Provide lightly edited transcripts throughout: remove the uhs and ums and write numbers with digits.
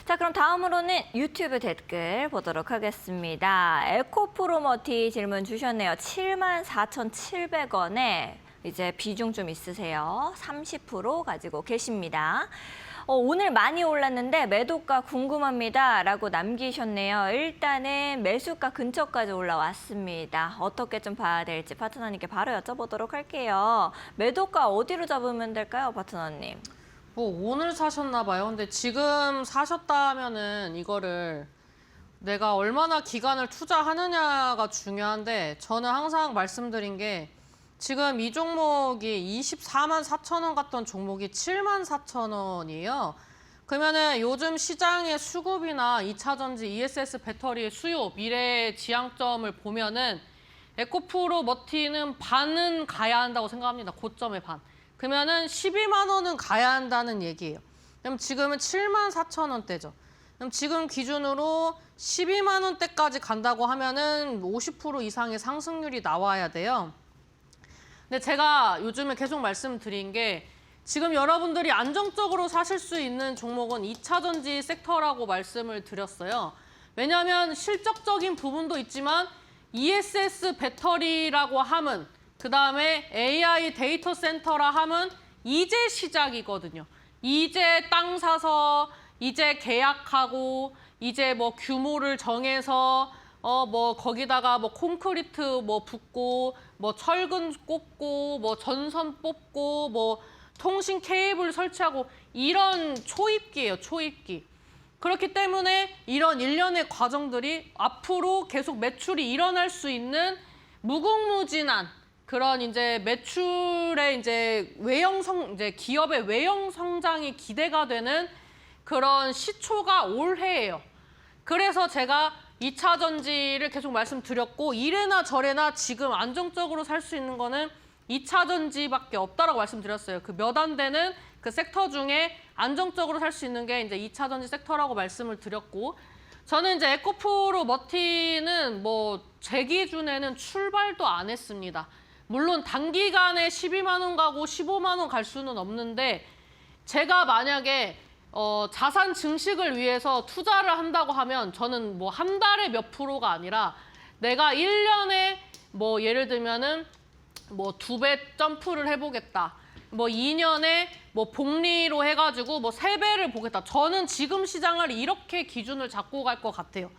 자, 그럼 다음으로는 유튜브 댓글 보도록 하겠습니다. 에코프로머티 질문 주셨네요. 74,700원에 이제 비중 좀 있으세요. 30% 가지고 계십니다. 오늘 많이 올랐는데 매도가 궁금합니다. 라고 남기셨네요. 일단은 매수가 근처까지 올라왔습니다. 어떻게 좀 봐야 될지 파트너님께 바로 여쭤보도록 할게요. 매도가 어디로 잡으면 될까요, 파트너님? 뭐 오늘 사셨나 봐요. 근데 지금 사셨다면은 이거를 내가 얼마나 기간을 투자하느냐가 중요한데 저는 항상 말씀드린 게 지금 이 종목이 24만 4천 원 갔던 종목이 7만 4천 원이에요. 그러면은 요즘 시장의 수급이나 2차전지 ESS 배터리의 수요, 미래의 지향점을 보면은 에코프로 머티는 반은 가야 한다고 생각합니다. 고점의 반. 그러면은 12만 원은 가야 한다는 얘기예요. 그럼 지금은 7만 4천 원대죠. 그럼 지금 기준으로 12만 원대까지 간다고 하면은 50% 이상의 상승률이 나와야 돼요. 근데 제가 요즘에 계속 말씀드린 게 지금 여러분들이 안정적으로 사실 수 있는 종목은 2차전지 섹터라고 말씀을 드렸어요. 왜냐하면 실적적인 부분도 있지만 ESS 배터리라고 함은 그다음에 AI 데이터 센터라 함은 이제 시작이거든요. 이제 땅 사서 이제 계약하고 이제 뭐 규모를 정해서 뭐 거기다가 뭐 콘크리트 뭐 붓고 뭐 철근 꽂고 뭐 전선 뽑고 뭐 통신 케이블 설치하고 이런 초입기예요, 초입기. 그렇기 때문에 이런 일련의 과정들이 앞으로 계속 매출이 일어날 수 있는 무궁무진한 그런 이제 매출의 이제 이제 기업의 외형 성장이 기대가 되는 그런 시초가 올해예요. 그래서 제가 2차 전지를 계속 말씀드렸고 이래나 저래나 지금 안정적으로 살 수 있는 거는 2차 전지밖에 없다라고 말씀드렸어요. 그 몇 안 되는 그 섹터 중에 안정적으로 살 수 있는 게 이제 2차 전지 섹터라고 말씀을 드렸고 저는 이제 에코프로 머티는 뭐 제 기준에는 출발도 안 했습니다. 물론 단기간에 12만 원 가고 15만 원 갈 수는 없는데 제가 만약에 자산 증식을 위해서 투자를 한다고 하면 저는 뭐 한 달에 몇 프로가 아니라 내가 1년에 뭐 예를 들면은 뭐 2배 점프를 해보겠다. 뭐 2년에 뭐 복리로 해가지고 뭐 3배를 보겠다. 저는 지금 시장을 이렇게 기준을 잡고 갈 것 같아요.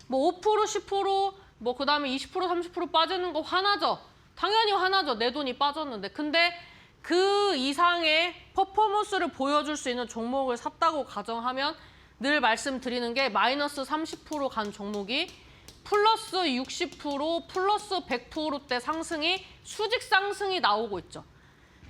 뭐 5%, 10%, 뭐 그다음에 20%, 30% 빠지는 거 화나죠. 당연히 화나죠. 내 돈이 빠졌는데. 근데 그 이상의 퍼포먼스를 보여줄 수 있는 종목을 샀다고 가정하면 늘 말씀드리는 게 마이너스 30% 간 종목이 플러스 60%, 플러스 100%대 상승이 수직 상승이 나오고 있죠.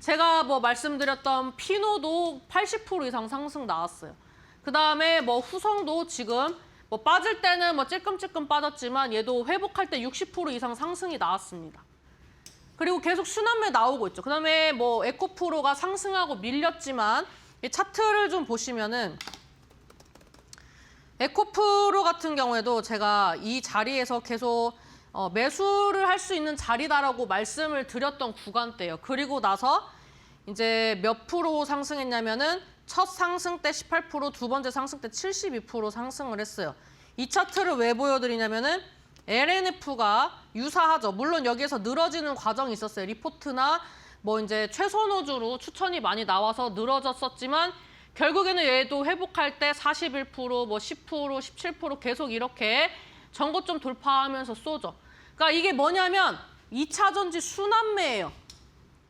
제가 뭐 말씀드렸던 피노도 80% 이상 상승 나왔어요. 그다음에 뭐 후성도 지금 뭐 빠질 때는 뭐 찔끔찔끔 빠졌지만 얘도 회복할 때 60% 이상 상승이 나왔습니다. 그리고 계속 순환매 나오고 있죠. 그다음에 뭐 에코프로가 상승하고 밀렸지만 이 차트를 좀 보시면은 에코프로 같은 경우에도 제가 이 자리에서 계속 매수를 할 수 있는 자리다라고 말씀을 드렸던 구간대예요. 그리고 나서 이제 몇 프로 상승했냐면은 첫 상승 때 18%, 두 번째 상승 때 72% 상승을 했어요. 이 차트를 왜 보여드리냐면은 LNF가 유사하죠. 물론 여기에서 늘어지는 과정이 있었어요. 리포트나 뭐 이제 최선호주로 추천이 많이 나와서 늘어졌었지만 결국에는 얘도 회복할 때 41%, 뭐 10%, 17% 계속 이렇게 전고점 돌파하면서 쏘죠. 그러니까 이게 뭐냐면 2차 전지 순환매예요.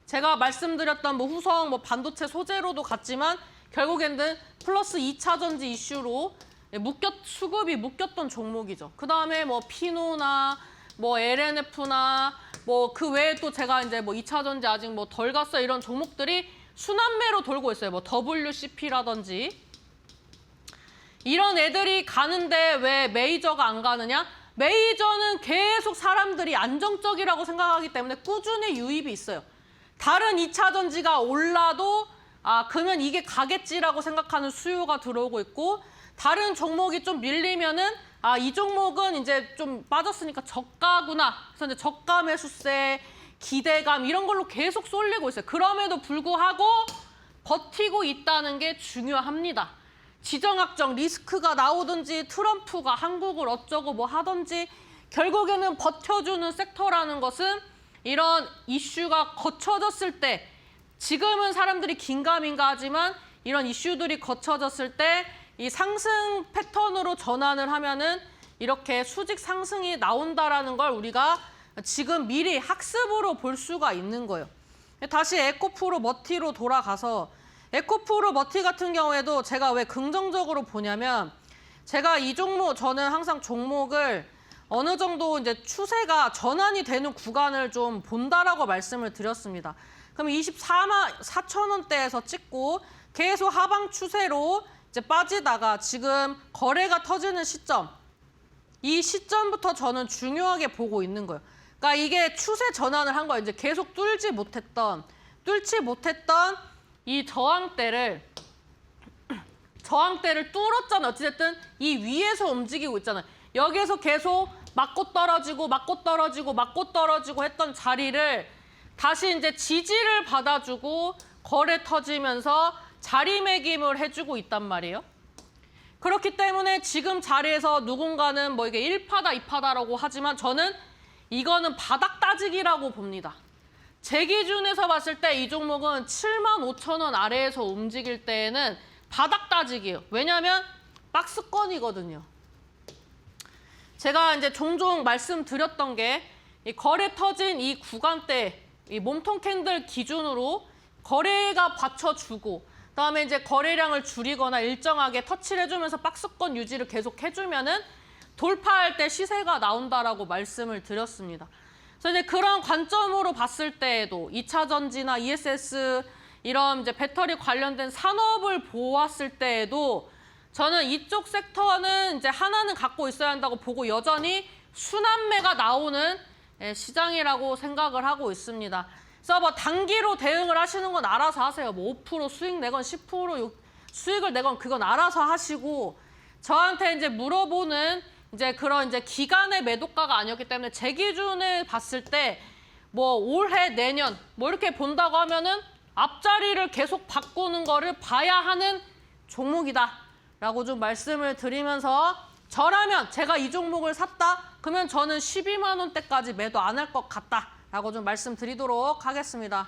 제가 말씀드렸던 뭐 후성, 뭐 반도체 소재로도 갔지만 결국에는 플러스 2차 전지 이슈로 수급이 묶였던 종목이죠. 그 다음에 뭐 피노나 뭐 LNF나 뭐 그 외에 또 제가 이제 뭐 2차 전지 아직 뭐 덜 갔어 이런 종목들이 순환매로 돌고 있어요. 뭐 WCP라든지 이런 애들이 가는데 왜 메이저가 안 가느냐? 메이저는 계속 사람들이 안정적이라고 생각하기 때문에 꾸준히 유입이 있어요. 다른 2차 전지가 올라도 그러면 이게 가겠지라고 생각하는 수요가 들어오고 있고 다른 종목이 좀 밀리면은 이 종목은 이제 좀 빠졌으니까 저가구나. 그래서 이제 저가 매수세, 기대감 이런 걸로 계속 쏠리고 있어요. 그럼에도 불구하고 버티고 있다는 게 중요합니다. 지정학적 리스크가 나오든지 트럼프가 한국을 어쩌고 뭐 하든지 결국에는 버텨주는 섹터라는 것은 이런 이슈가 거쳐졌을 때 지금은 사람들이 긴가민가 하지만 이런 이슈들이 거쳐졌을 때 이 상승 패턴으로 전환을 하면은 이렇게 수직 상승이 나온다라는 걸 우리가 지금 미리 학습으로 볼 수가 있는 거예요. 다시 에코프로 머티로 돌아가서 에코프로 머티 같은 경우에도 제가 왜 긍정적으로 보냐면 제가 이 종목 저는 항상 종목을 어느 정도 이제 추세가 전환이 되는 구간을 좀 본다라고 말씀을 드렸습니다. 그럼 24만 4천 원대에서 찍고 계속 하방 추세로 이제 빠지다가 지금 거래가 터지는 시점, 이 시점부터 저는 중요하게 보고 있는 거예요. 그러니까 이게 추세 전환을 한 거예요. 이제 계속 뚫지 못했던 이 저항대를 뚫었잖아요. 어찌됐든 이 위에서 움직이고 있잖아요. 여기에서 계속 맞고 떨어지고 했던 자리를 다시 이제 지지를 받아주고 거래 터지면서 자리매김을 해주고 있단 말이에요. 그렇기 때문에 지금 자리에서 누군가는 뭐 이게 1파다, 2파다라고 하지만 저는 이거는 바닥 따지기라고 봅니다. 제 기준에서 봤을 때 이 종목은 75,000원 아래에서 움직일 때에는 바닥 따지기예요. 왜냐하면 박스권이거든요. 제가 이제 종종 말씀드렸던 게 이 거래 터진 이 구간대, 이 몸통 캔들 기준으로 거래가 받쳐주고 그다음에 이제 거래량을 줄이거나 일정하게 터치를 해주면서 박스권 유지를 계속 해주면은 돌파할 때 시세가 나온다라고 말씀을 드렸습니다. 그래서 이제 그런 관점으로 봤을 때에도 2차 전지나 ESS 이런 이제 배터리 관련된 산업을 보았을 때에도 저는 이쪽 섹터는 이제 하나는 갖고 있어야 한다고 보고 여전히 순환매가 나오는 시장이라고 생각을 하고 있습니다. 그래서 뭐 단기로 대응을 하시는 건 알아서 하세요. 뭐 5% 수익 내건 10% 수익을 내건 그건 알아서 하시고 저한테 이제 물어보는 이제 그런 이제 기간의 매도가가 아니었기 때문에 제 기준을 봤을 때 뭐 올해 내년 뭐 이렇게 본다고 하면은 앞자리를 계속 바꾸는 거를 봐야 하는 종목이다라고 좀 말씀을 드리면서 저라면 제가 이 종목을 샀다 그러면 저는 12만 원대까지 매도 안 할 것 같다라고 좀 말씀드리도록 하겠습니다.